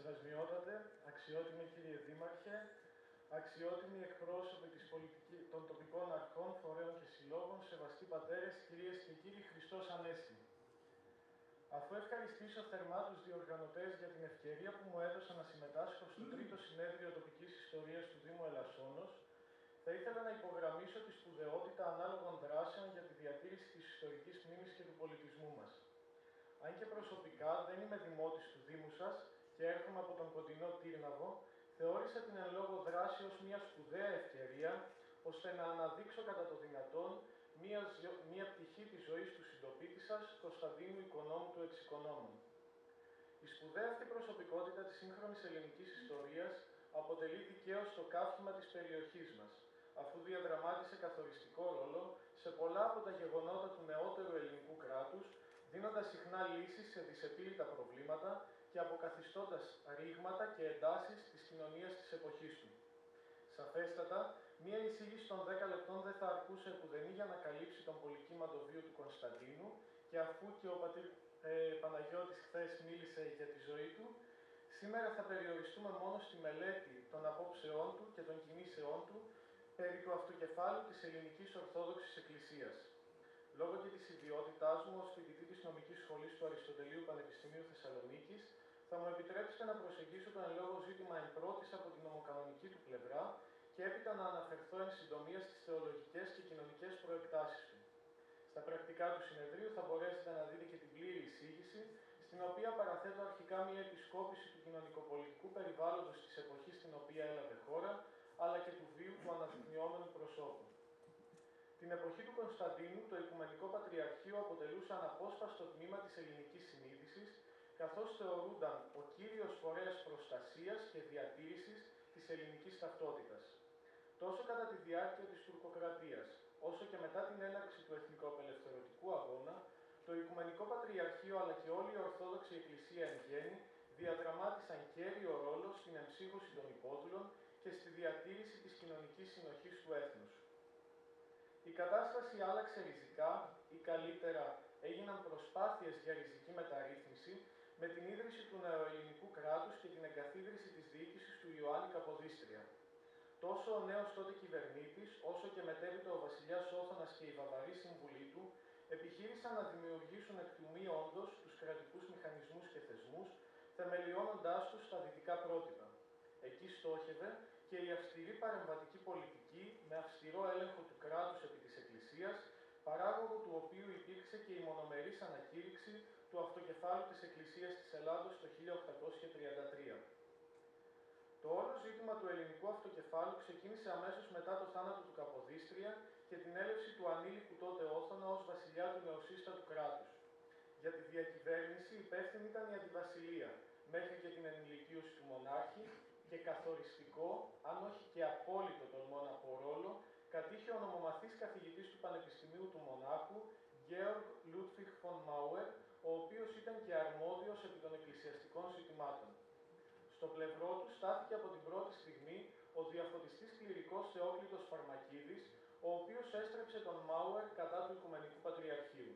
Σεβασμιότατε, αξιότιμοι κύριε Δήμαρχε, αξιότιμοι εκπρόσωποι των τοπικών αρχών, φορέων και συλλόγων, σεβαστοί πατέρες, κυρίες και κύριοι, Χριστός Ανέστη. Αφού ευχαριστήσω θερμά τους διοργανωτές για την ευκαιρία που μου έδωσαν να συμμετάσχω στο τρίτο συνέδριο τοπικής ιστορίας του Δήμου Ελασσόνος, θα ήθελα να υπογραμμίσω τη σπουδαιότητα ανάλογων δράσεων για τη διατήρηση της ιστορικής μνήμης και του πολιτισμού μας. Αν και προσωπικά δεν είμαι δημότης του Δήμου σας και έρχομαι από τον κοντινό Τύρναβο, θεώρησα την εν λόγω δράση ως μια σπουδαία ευκαιρία, ώστε να αναδείξω κατά το δυνατόν μια πτυχή της ζωής του συντοπίτη σας, Κωνσταντίνου Οικονόμου του Εξοικονόμου. Η σπουδαία αυτή προσωπικότητα της σύγχρονης ελληνικής ιστορίας αποτελεί δικαίως το καύχημα της περιοχής μας, αφού διαδραμάτισε καθοριστικό ρόλο σε πολλά από τα γεγονότα του νεότερου ελληνικού κράτους, δίνοντας συχνά λύσεις σε δυσεπίλητα προβλήματα και αποκαθιστώντας ρήγματα και εντάσεις της κοινωνίας της εποχής του. Σαφέστατα, μία εισήγηση των 10 λεπτών δεν θα αρκούσε επουδενή για να καλύψει τον πολυκύμαντο βίο του Κωνσταντίνου και αφού και ο πατήρ Παναγιώτης χθες μίλησε για τη ζωή του, σήμερα θα περιοριστούμε μόνο στη μελέτη των απόψεών του και των κινήσεών του περί του αυτοκεφάλου της Ελληνικής Ορθόδοξης Εκκλησίας. Λόγω και της ιδιότητάς μου ως φοιτητή της νομικής σχολής του Αριστοτελείου Πανεπιστημίου Θεσσαλονίκης, θα μου επιτρέψετε να προσεγγίσω το εν λόγω ζήτημα εν πρώτης από την νομοκανονική του πλευρά και έπειτα να αναφερθώ εν συντομία στις θεολογικές και κοινωνικές προεκτάσεις του. Στα πρακτικά του συνεδρίου θα μπορέσετε να δείτε και την πλήρη εισήγηση, στην οποία παραθέτω αρχικά μια επισκόπηση του κοινωνικοπολιτικού περιβάλλοντος της εποχής στην οποία έλαβε χώρα, αλλά και του βίου του αναδεικνυόμενου προσώπου. Την εποχή του Κωνσταντίνου, το Οικουμενικό Πατριαρχείο αποτελούσε αναπόσπαστο τμήμα της ελληνικής συνείδησης, καθώς θεωρούνταν ο κύριος φορέας προστασίας και διατήρησης της ελληνικής ταυτότητας. Τόσο κατά τη διάρκεια της τουρκοκρατίας, όσο και μετά την έναρξη του εθνικοαπελευθερωτικού αγώνα, το Οικουμενικό Πατριαρχείο αλλά και όλη η Ορθόδοξη Εκκλησία εν γέννη διαδραμάτισαν κέριο ρόλο στην εμψύχωση των υπόδουλων και στη διατήρηση της κοινωνικής συνοχής του έθνους. Η κατάσταση άλλαξε ριζικά ή καλύτερα έγιναν προσπάθειες για ριζική μεταρρύθμιση με την ίδρυση του νεοελληνικού κράτους και την εγκαθίδρυση της διοίκησης του Ιωάννη Καποδίστρια. Τόσο ο νέος τότε κυβερνήτης, όσο και μετέπειτα ο βασιλιάς Όθωνας και η βαβαροί σύμβουλοι του, επιχείρησαν να δημιουργήσουν εκ του μη όντως τους κρατικούς μηχανισμούς και θεσμούς, θεμελιώνοντάς τους στα δυτικά πρότυπα. Εκεί στόχευε και η αυστηρή παρεμβατική πολιτική με αυστηρό έλεγχο του κράτους επί της Εκκλησίας, παράγωγο του οποίου υπήρξε και η μονομερής ανακήρυξη του αυτοκεφάλου της Εκκλησίας της Ελλάδος το 1833. Το όλο ζήτημα του ελληνικού αυτοκεφάλου ξεκίνησε αμέσως μετά το θάνατο του Καποδίστρια και την έλευση του ανήλικου τότε Όθωνα ως βασιλιά του νεοσύστατου κράτους. Για τη διακυβέρνηση υπεύθυνη ήταν η αντιβασιλεία, μέχρι και την ενηλικίωση του μονάρχη, και καθοριστικό, αν όχι και απόλυτο τολμώ να πω ρόλο, κατήχε ο νομομαθής καθηγητής του Πανεπιστημίου του Μονάχου, Georg Ludwig von Mauer, ο οποίος ήταν και αρμόδιος επί των εκκλησιαστικών ζητημάτων. Στο πλευρό του στάθηκε από την πρώτη στιγμή ο διαφωτιστής κληρικός Θεόκλητος Φαρμακίδης, ο οποίος έστρεψε τον Μάουερ κατά του Οικουμενικού Πατριαρχείου.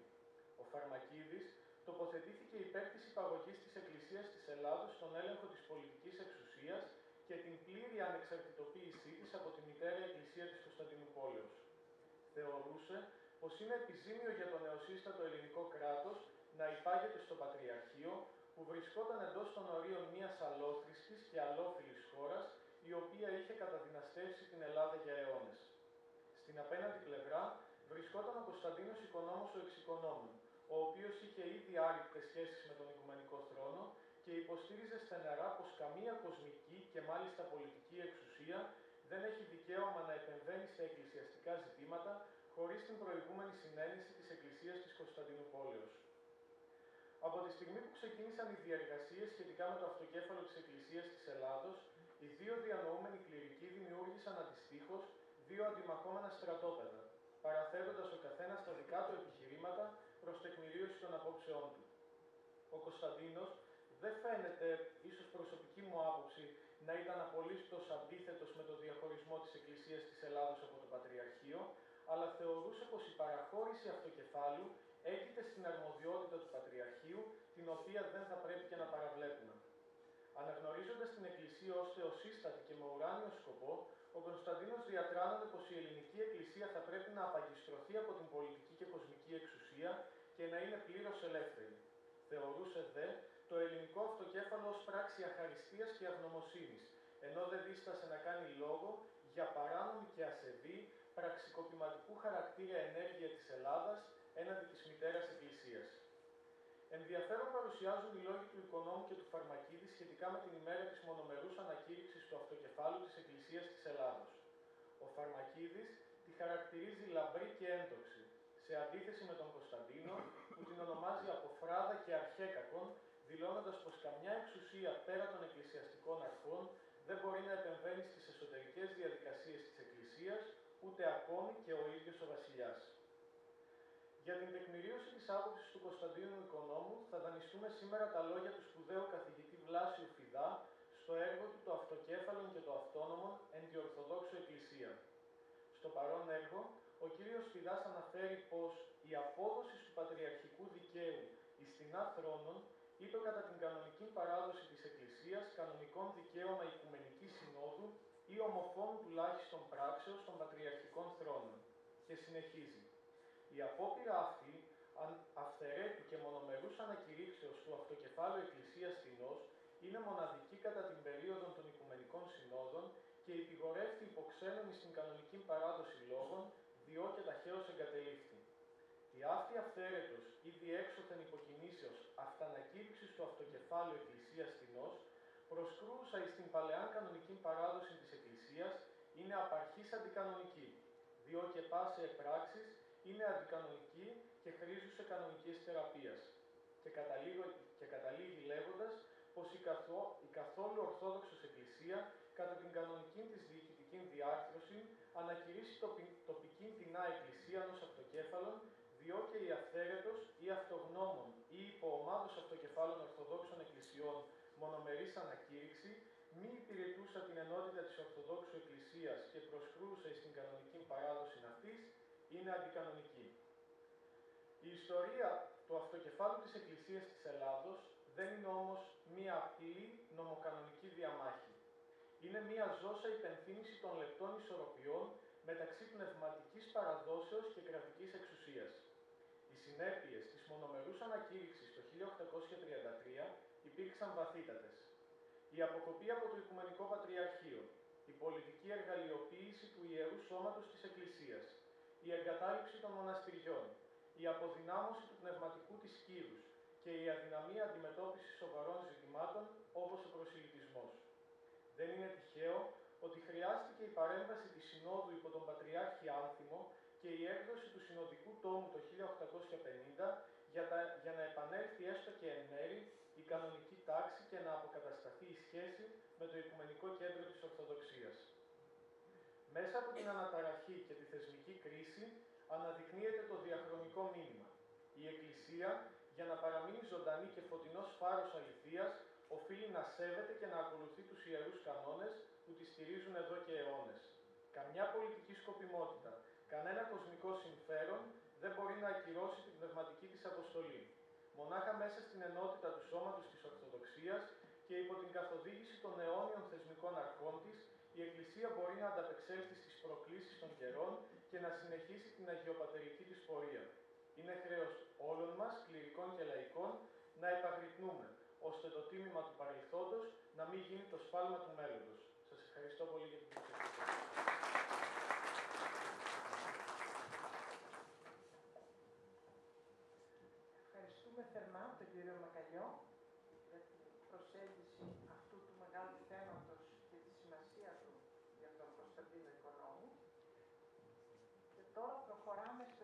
Ο Φαρμακίδης τοποθετήθηκε υπέρ της υπαγωγής της Εκκλησίας της Ελλάδος στον έλεγχο της πολιτικής εξουσίας και την πλήρη ανεξαρτητοποίησή της από τη μητέρα Εκκλησία της Κωνσταντινουπόλεως. Θεωρούσε πως είναι επιζήμιο για το νεοσύστατο ελληνικό κράτος να υπάγεται στο Πατριαρχείο, που βρισκόταν εντός των ορίων μιας αλλόθρησκης και αλλόφιλης χώρας, η οποία είχε καταδυναστεύσει την Ελλάδα για αιώνες. Στην απέναντι πλευρά βρισκόταν ο Κωνσταντίνος Οικονόμος ο Εξοικονόμου, ο οποίος είχε ήδη άρρηκτες σχέσεις με τον Οικουμενικό θρόνο και υποστήριζε στεναρά πως καμία κοσμική και μάλιστα πολιτική εξουσία δεν έχει δικαίωμα να επεμβαίνει στα εκκλησιαστικά ζητήματα χωρίς την προηγούμενη συνένεση της Εκκλησίας της Κωνσταντινουπόλεως. Από τη στιγμή που ξεκίνησαν οι διεργασίες σχετικά με το αυτοκέφαλο της Εκκλησίας της Ελλάδος, οι δύο διανοούμενοι κληρικοί δημιούργησαν αντιστοίχως δύο αντιμαχόμενα στρατόπεδα, παραθέτοντας ο καθένας τα δικά του επιχειρήματα προς τεκμηρίωση των απόψεών του. Ο Κωνσταντίνος δεν φαίνεται, ίσως προσωπική μου άποψη, να ήταν απολύτως αντίθετος με το διαχωρισμό της Εκκλησίας της Ελλάδος από το Πατριαρχείο, αλλά θεωρούσε πως η παραχώρηση αυτοκεφάλου έγκυται στην αρμοδιότητα του Πατριαρχείου, την οποία δεν θα πρέπει και να παραβλέπουμε. Αναγνωρίζοντας την Εκκλησία ως θεοσύστατη και με ουράνιο σκοπό, ο Κωνσταντίνος διατράνωνε πως η ελληνική Εκκλησία θα πρέπει να απαγιστρωθεί από την πολιτική και κοσμική εξουσία και να είναι πλήρως ελεύθερη. Θεωρούσε δε το ελληνικό αυτοκέφαλο ως πράξη αχαριστίας και ευγνωμοσύνης, ενώ δεν δίστασε να κάνει λόγο για παράνομη και ασεβή πραξικοπηματικού χαρακτήρα ενέργεια της Ελλάδας έναντι της μητέρας Εκκλησίας. Ενδιαφέρον παρουσιάζουν οι λόγοι του Οικονόμου και του Φαρμακίδη σχετικά με την ημέρα της μονομερούς ανακήρυξης του αυτοκεφάλου της Εκκλησίας της Ελλάδος. Ο Φαρμακίδης τη χαρακτηρίζει λαμπρή και έντοξη, σε αντίθεση με τον Κωνσταντίνο, που την ονομάζει αποφράδα και αρχέκακον, δηλώνοντας πως καμιά εξουσία πέρα των εκκλησιαστικών αρχών δεν μπορεί να επεμβαίνει στις εσωτερικές διαδικασίες της Εκκλησίας, ούτε ακόμη και ο ίδιος ο βασιλιάς. Για την τεκμηρίωση της άποψης του Κωνσταντίνου Οικονόμου θα δανειστούμε σήμερα τα λόγια του σπουδαίου καθηγητή Βλάσιου Φιδά στο έργο του «Το Αυτοκέφαλον και το Αυτόνομον εν τη Ορθοδόξου Εκκλησία». Στο παρόν έργο, ο κύριος Φιδάς αναφέρει πως η απόδοση του πατριαρχικού δικαίου εις την θρόνων ή το κατά την κανονική παράδοση της Εκκλησίας κανονικών δικαίωμα Οικουμενικής Συνόδου ή ομοφώνου τουλάχιστον πράξεως των πατριαρχικών θρόνων. Και συνεχίζει. Η απόπειρα αυτή, αυθαιρέτου και μονομερούς ανακηρύξεως του αυτοκεφάλου Εκκλησίας Τινός, είναι μοναδική κατά την περίοδο των Οικουμενικών Συνόδων και υπηγορεύει υποξένων στην κανονική παράδοση λόγων, διό και ταχαίως εγκατελείφθη. Η αυτή αυθαίρετος ή διέξωθεν υποκινήσεως αυτανακήρυξης του αυτοκεφάλου Εκκλησίας Τινός, προσκρούουσα εις την παλαιάν κανονική παράδοση της Εκκλησίας, είναι απαρχής αντικανονική, διό και πάσε πράξεις είναι αντικανονική και χρήζουσε κανονικής θεραπείας. Και καταλήγει λέγοντας πως η καθόλου Ορθόδοξος Εκκλησία, κατά την κανονική της διοικητική διάρθρωση, ανακηρύσσει τοπική δεινά Εκκλησία ως αυτοκέφαλον, διό και η αυθαίρετος ή αυτογνώμων ή υποομάδος αυτοκεφάλων Ορθοδόξων Εκκλησιών μονομερής ανακήρυξη, μη υπηρετούσα την ενότητα της Ορθοδόξου Εκκλησίας και προσκρούσα στην κανονική παράδοση αυτής, είναι αντικανονική. Η ιστορία του αυτοκεφάλου της Εκκλησίας της Ελλάδος δεν είναι όμως μία απλή νομοκανονική διαμάχη. Είναι μία ζώσα υπενθύμηση των λεπτών ισορροπιών μεταξύ πνευματικής παραδόσεως και κρατικής εξουσίας. Οι συνέπειες της μονομερούς ανακήρυξης το 1833 υπήρξαν βαθύτατες. Η αποκοπή από το Οικουμενικό Πατριαρχείο, η πολιτική εργαλειοποίηση του Ιερού Σώματος της Εκκλησίας, η εγκατάλειψη των μοναστηριών, η αποδυνάμωση του πνευματικού της κύρους και η αδυναμία αντιμετώπισης σοβαρών ζητημάτων όπως ο προσιλητισμός. Δεν είναι τυχαίο ότι χρειάστηκε η παρέμβαση της Συνόδου υπό τον Πατριάρχη Άνθιμο και η έκδοση του Συνοδικού Τόμου το 1850 για να επανέλθει έστω και εν μέρη η κανονική τάξη και να αποκατασταθεί η σχέση με το Οικουμενικό Κέντρο της Ορθοδοξίας. Μέσα από την αναταραχή και τη θεσμική κρίση αναδεικνύεται το διαχρονικό μήνυμα. Η Εκκλησία, για να παραμείνει ζωντανή και φωτεινός φάρος αληθείας, οφείλει να σέβεται και να ακολουθεί τους ιερούς κανόνες που τη στηρίζουν εδώ και αιώνες. Καμιά πολιτική σκοπιμότητα, κανένα κοσμικό συμφέρον δεν μπορεί να ακυρώσει την πνευματική της αποστολή. Μονάχα μέσα στην ενότητα του σώματος της Ορθοδοξίας και υπό την καθοδήγηση των αιώνιων θεσμικών αρχών της, η Εκκλησία μπορεί να ανταπεξέλθει στις προκλήσεις των καιρών και να συνεχίσει την αγιοπατερική της πορεία. Είναι χρέος όλων μας, κληρικών και λαϊκών, να επαγρυπνούμε, ώστε το τίμημα του παρελθόντος να μην γίνει το σφάλμα του μέλλοντος. Σας ευχαριστώ πολύ για την προσοχή σας. Ευχαριστούμε θερμά τον κύριο Μακαλιό για την προσέγγιση αυτού του μεγάλου θέματος και τη σημασία του για τον Κωνσταντίνο Οικονόμου. Και τώρα προχωράμε στο